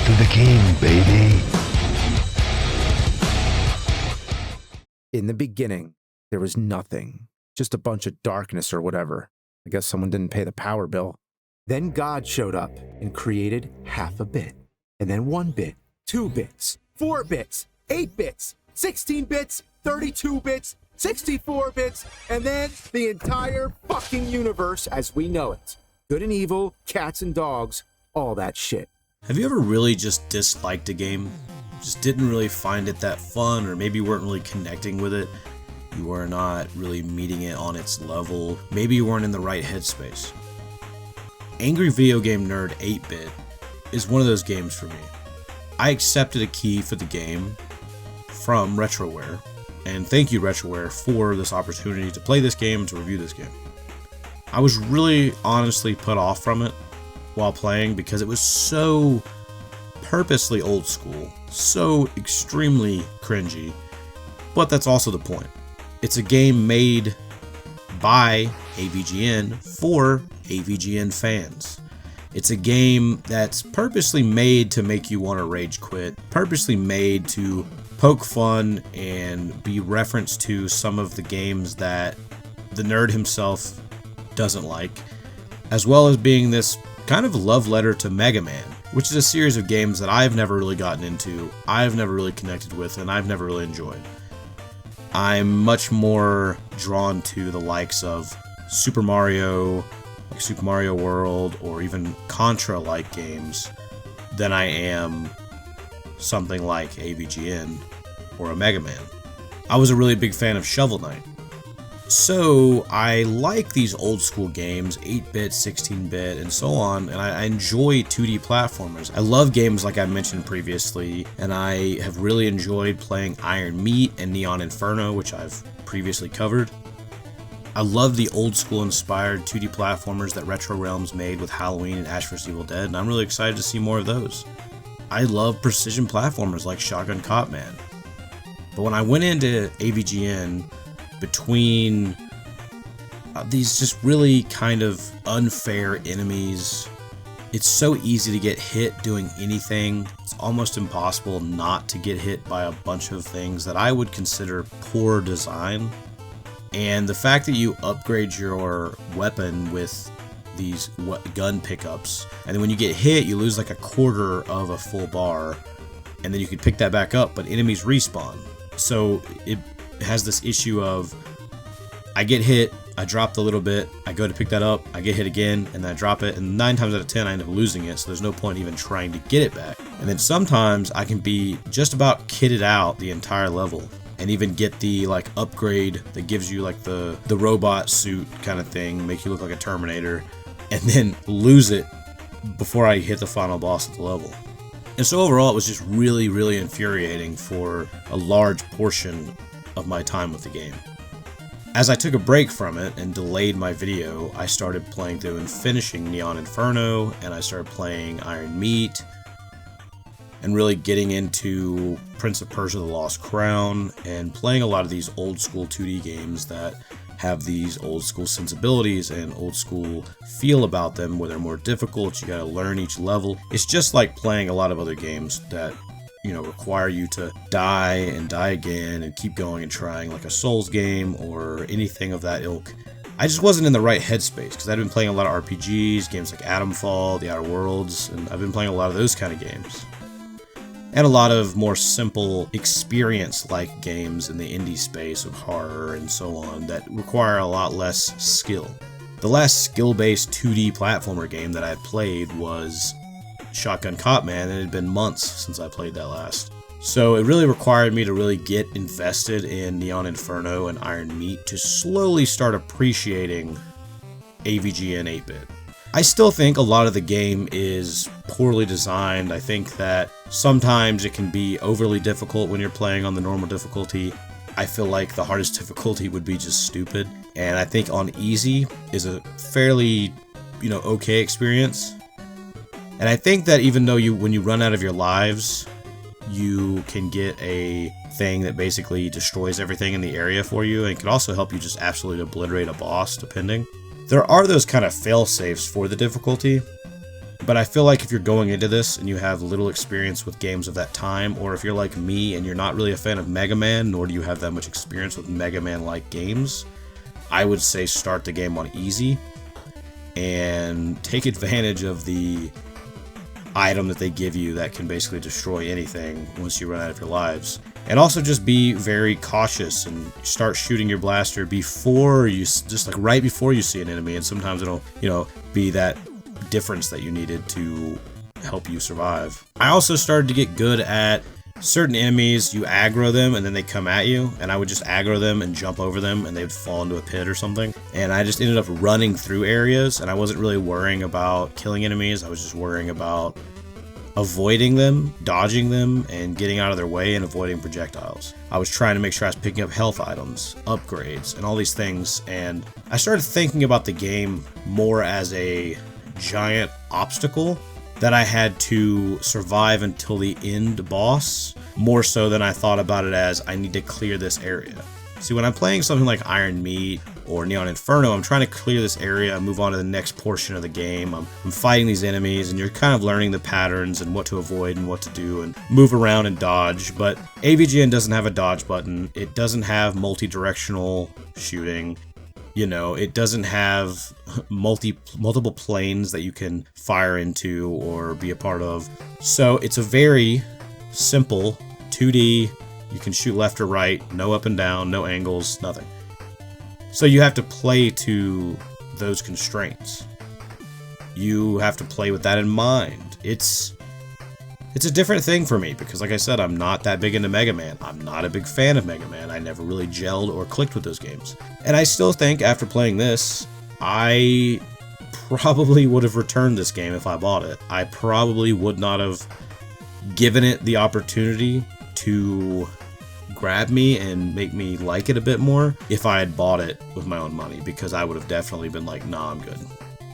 to the king, baby. In the beginning, there was nothing, just a bunch of darkness or whatever. I guess someone didn't pay the power bill. Then God showed up and created half a bit, and then 1 bit, 2 bits, 4 bits, 8 bits, 16 bits, 32 bits, 64 bits, and then the entire fucking universe as we know it. Good and evil, cats and dogs, all that shit. Have you ever really just disliked a game? Just didn't really find it that fun, or maybe you weren't really connecting with it? You were not really meeting it on its level. Maybe you weren't in the right headspace. Angry Video Game Nerd 8-Bit is one of those games for me. I accepted a key for the game from Retroware, and thank you Retroware for this opportunity to play this game and to review this game. I was really honestly put off from it while playing because it was so purposely old school, so extremely cringy, but that's also the point. It's a game made by AVGN for AVGN fans. It's a game that's purposely made to make you want to rage quit, purposely made to poke fun and be referenced to some of the games that the nerd himself doesn't like, as well as being this kind of love letter to Mega Man, which is a series of games that I've never really gotten into, I've never really connected with, and I've never really enjoyed. I'm much more drawn to the likes of Super Mario, like Super Mario World, or even Contra-like games than I am something like AVGN or a Mega Man. I was a really big fan of Shovel Knight. So I like these old school games, 8-bit, 16-bit, and so on, and I enjoy 2D platformers. I love games like I mentioned previously, and I have really enjoyed playing Iron Meat and Neon Inferno, which I've previously covered. I love the old school inspired 2D platformers that Retro Realms made with Halloween and Ash vs. Evil Dead, and I'm really excited to see more of those. I love precision platformers like Shotgun Cop Man. But when I went into AVGN, between these just really kind of unfair enemies, it's so easy to get hit doing anything. It's almost impossible not to get hit by a bunch of things that I would consider poor design. And the fact that you upgrade your weapon with these gun pickups, and then when you get hit you lose like a quarter of a full bar, and then you can pick that back up, but enemies respawn. So it has this issue of, I get hit, I drop a little bit, I go to pick that up, I get hit again, and then I drop it, and 9 times out of 10 I end up losing it, so there's no point even trying to get it back. And then sometimes I can be just about kitted out the entire level, and even get the like upgrade that gives you like the robot suit kind of thing, make you look like a Terminator, and then lose it before I hit the final boss of the level. And so overall it was just really, really infuriating for a large portion of my time with the game. As I took a break from it and delayed my video, I started playing through and finishing Neon Inferno, and I started playing Iron Meat, and really getting into Prince of Persia: The Lost Crown, and playing a lot of these old school 2D games that have these old school sensibilities and old school feel about them, where they're more difficult, you gotta learn each level. It's just like playing a lot of other games that, you know, require you to die and die again and keep going and trying, like a Souls game or anything of that ilk. I just wasn't in the right headspace because I'd been playing a lot of RPGs, games like Atomfall, The Outer Worlds, and I've been playing a lot of those kind of games. And a lot of more simple experience-like games in the indie space of horror and so on that require a lot less skill. The last skill-based 2D platformer game that I played was Shotgun Cop Man, and it had been months since I played that last. So it really required me to really get invested in Neon Inferno and Iron Meat to slowly start appreciating AVGN 8-bit. I still think a lot of the game is poorly designed. I think that sometimes it can be overly difficult when you're playing on the normal difficulty. I feel like the hardest difficulty would be just stupid. And I think on easy is a fairly, okay experience. And I think that even though when you run out of your lives, you can get a thing that basically destroys everything in the area for you, and it can also help you just absolutely obliterate a boss, depending. There are those kind of fail-safes for the difficulty, But I feel like if you're going into this and you have little experience with games of that time, or if you're like me and you're not really a fan of Mega Man, nor do you have that much experience with Mega Man-like games, I would say start the game on easy and take advantage of the item that they give you that can basically destroy anything once you run out of your lives. And also just be very cautious and start shooting your blaster before you, just like right before you see an enemy, and sometimes it'll, be that difference that you needed to help you survive. I also started to get good at certain enemies. You aggro them and then they come at you, and I would just aggro them and jump over them and they would fall into a pit or something, and I just ended up running through areas, and I wasn't really worrying about killing enemies. I was just worrying about avoiding them, dodging them, and getting out of their way and avoiding projectiles. I was trying to make sure I was picking up health items, upgrades, and all these things, and I started thinking about the game more as a giant obstacle that I had to survive until the end boss, more so than I thought about it as I need to clear this area. See, when I'm playing something like Iron Meat or Neon Inferno, I'm trying to clear this area, move on to the next portion of the game. I'm fighting these enemies, and you're kind of learning the patterns and what to avoid and what to do and move around and dodge. But AVGN doesn't have a dodge button. It doesn't have multi-directional shooting. It doesn't have multiple planes that you can fire into or be a part of. So it's a very simple 2D. You can shoot left or right, no up and down, no angles, nothing. So you have to play to those constraints. You have to play with that in mind. It's a different thing for me because, like I said, I'm not that big into Mega Man. I'm not a big fan of Mega Man. I never really gelled or clicked with those games. And I still think after playing this, I probably would have returned this game if I bought it. I probably would not have given it the opportunity to grab me and make me like it a bit more if I had bought it with my own money, because I would have definitely been like, nah, I'm good.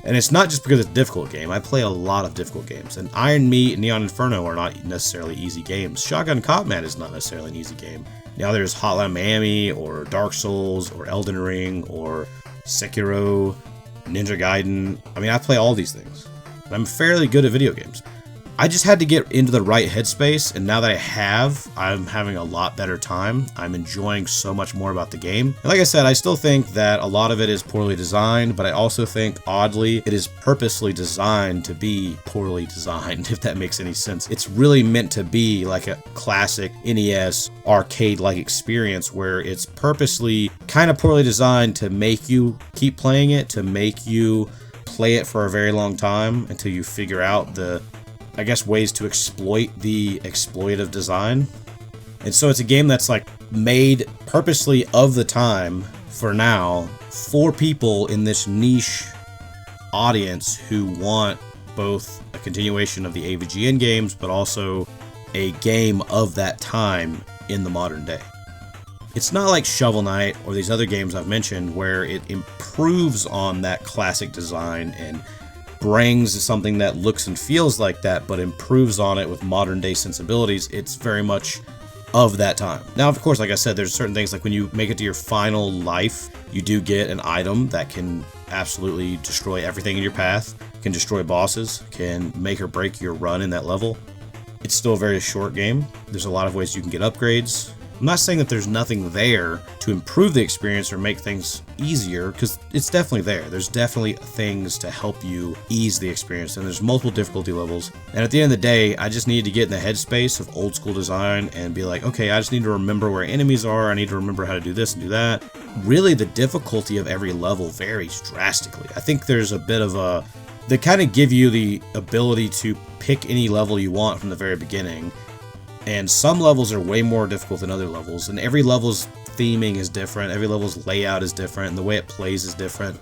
And it's not just because it's a difficult game. I play a lot of difficult games, and Iron Meat and Neon Inferno are not necessarily easy games. Shotgun Copman is not necessarily an easy game. Now there's Hotline Miami or Dark Souls or Elden Ring or Sekiro, Ninja Gaiden. I mean, I play all these things. And I'm fairly good at video games. I just had to get into the right headspace, and now that I have, I'm having a lot better time. I'm enjoying so much more about the game. And like I said, I still think that a lot of it is poorly designed, but I also think, oddly, it is purposely designed to be poorly designed, if that makes any sense. It's really meant to be like a classic NES arcade-like experience where it's purposely kind of poorly designed to make you keep playing it, to make you play it for a very long time until you figure out the ways to exploit the exploitative design. And so it's a game that's like made purposely of the time for now for people in this niche audience who want both a continuation of the AVGN games, but also a game of that time in the modern day. It's not like Shovel Knight or these other games I've mentioned where it improves on that classic design and brings something that looks and feels like that, but improves on it with modern day sensibilities. It's very much of that time. Now, of course, like I said, there's certain things like when you make it to your final life, you do get an item that can absolutely destroy everything in your path, can destroy bosses, can make or break your run in that level. It's still a very short game. There's a lot of ways you can get upgrades. I'm not saying that there's nothing there to improve the experience or make things easier, because it's definitely there. There's definitely things to help you ease the experience, and there's multiple difficulty levels. And at the end of the day, I just needed to get in the headspace of old school design and be like, okay, I just need to remember where enemies are. I need to remember how to do this and do that. Really, the difficulty of every level varies drastically. I think there's a bit of they kind of give you the ability to pick any level you want from the very beginning. And some levels are way more difficult than other levels, and every level's theming is different, every level's layout is different, and the way it plays is different.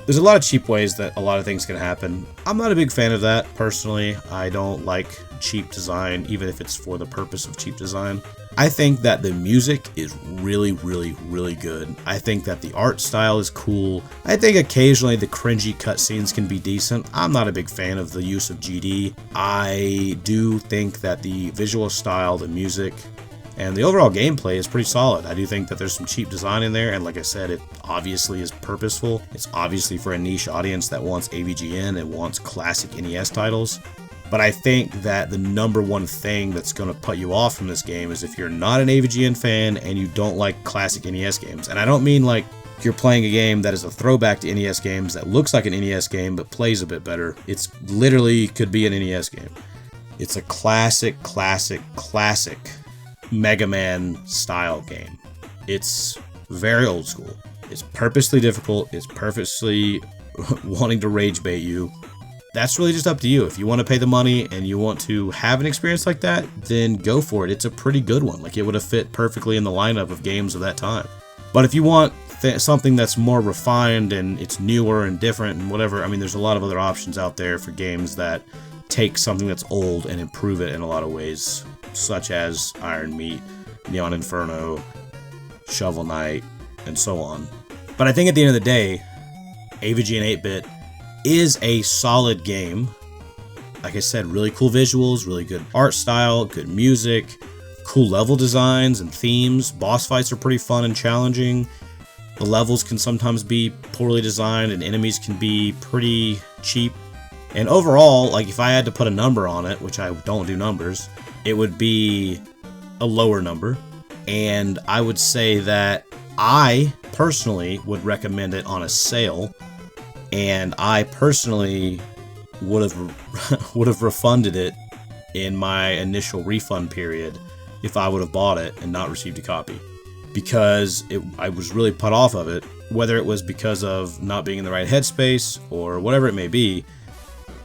There's a lot of cheap ways that a lot of things can happen. I'm not a big fan of that, personally. I don't like cheap design, even if it's for the purpose of cheap design. I think that the music is really, really, really good. I think that the art style is cool. I think occasionally the cringy cutscenes can be decent. I'm not a big fan of the use of GD. I do think that the visual style, the music, And the overall gameplay is pretty solid. I do think that there's some cheap design in there, and like I said, it obviously is purposeful. It's obviously for a niche audience that wants AVGN and wants classic NES titles. But I think that the number one thing that's going to put you off from this game is if you're not an AVGN fan and you don't like classic NES games. And I don't mean like you're playing a game that is a throwback to NES games that looks like an NES game but plays a bit better. It's literally could be an NES game. It's a classic Mega Man style game. It's very old school. It's purposely difficult. It's purposely wanting to rage bait you. That's really just up to you. If you want to pay the money and you want to have an experience like that, then go for it. It's a pretty good one. Like, it would have fit perfectly in the lineup of games of that time. But if you want something that's more refined and it's newer and different and whatever, I mean, there's a lot of other options out there for games that take something that's old and improve it in a lot of ways, such as Iron Meat, Neon Inferno, Shovel Knight, and so on. But I think at the end of the day, AVGN 8-bit is a solid game. Like I said, really cool visuals, really good art style, good music, cool level designs and themes. Boss fights are pretty fun and challenging. The levels can sometimes be poorly designed and enemies can be pretty cheap. And overall, like, if I had to put a number on it, which I don't do numbers, it would be a lower number. And I would say that I personally would recommend it on a sale, and I personally would have refunded it in my initial refund period if I would have bought it and not received a copy, because I was really put off of it, whether it was because of not being in the right headspace or whatever it may be.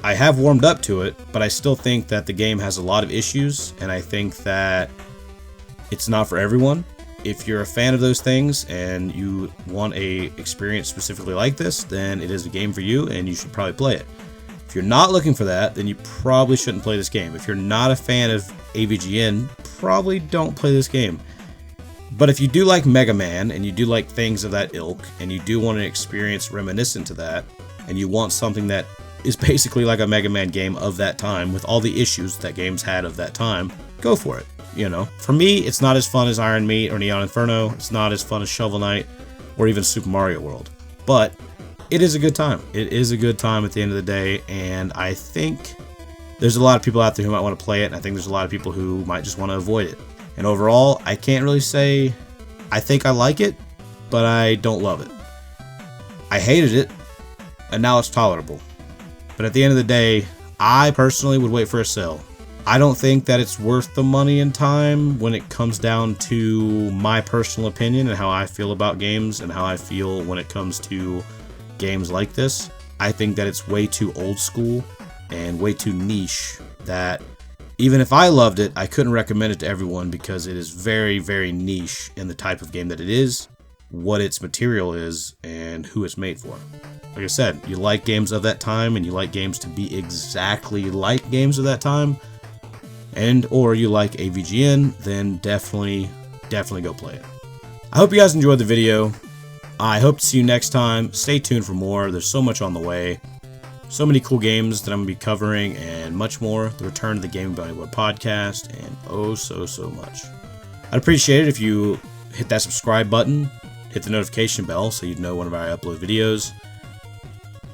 I have warmed up to it, but I still think that the game has a lot of issues, and I think that it's not for everyone. If you're a fan of those things and you want a experience specifically like this, then it is a game for you and you should probably play it. If you're not looking for that, then you probably shouldn't play this game. If you're not a fan of AVGN, probably don't play this game. But if you do like Mega Man and you do like things of that ilk and you do want an experience reminiscent to that, and you want something that is basically like a Mega Man game of that time with all the issues that games had of that time, go for it. You know, for me, it's not as fun as Iron Meat or Neon Inferno. It's not as fun as Shovel Knight or even Super Mario World. But it is a good time. It is a good time at the end of the day, and I think there's a lot of people out there who might want to play it, and I think there's a lot of people who might just want to avoid it. And overall, I can't really say I think I like it, but I don't love it. I hated it, and now it's tolerable. But at the end of the day, I personally would wait for a sale. I don't think that it's worth the money and time when it comes down to my personal opinion and how I feel about games and how I feel when it comes to games like this. I think that it's way too old school and way too niche that even if I loved it, I couldn't recommend it to everyone because it is very, very niche in the type of game that it is, what its material is, and who it's made for. Like I said, you like games of that time and you like games to be exactly like games of that time, and or you like AVGN, then definitely go play it. I hope you guys enjoyed the video. I hope to see you next time. Stay tuned for more. There's so much on the way. So many cool games that I'm going to be covering and much more. The return of the Game About Anywhere podcast and oh so much. I'd appreciate it if you hit that subscribe button, hit the notification bell so you'd know whenever I upload videos.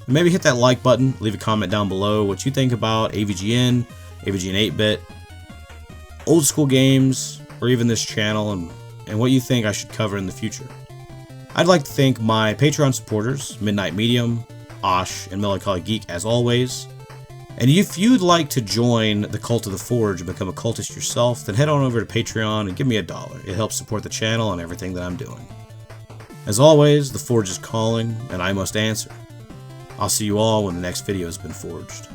And maybe hit that like button, leave a comment down below what you think about AVGN, AVGN 8-bit, old school games, or even this channel, and what you think I should cover in the future. I'd like to thank my Patreon supporters, Midnight Medium, Osh, and Melancholy Geek as always. And if you'd like to join the Cult of the Forge and become a cultist yourself, then head on over to Patreon and give me $1. It helps support the channel and everything that I'm doing. As always, the Forge is calling, and I must answer. I'll see you all when the next video has been forged.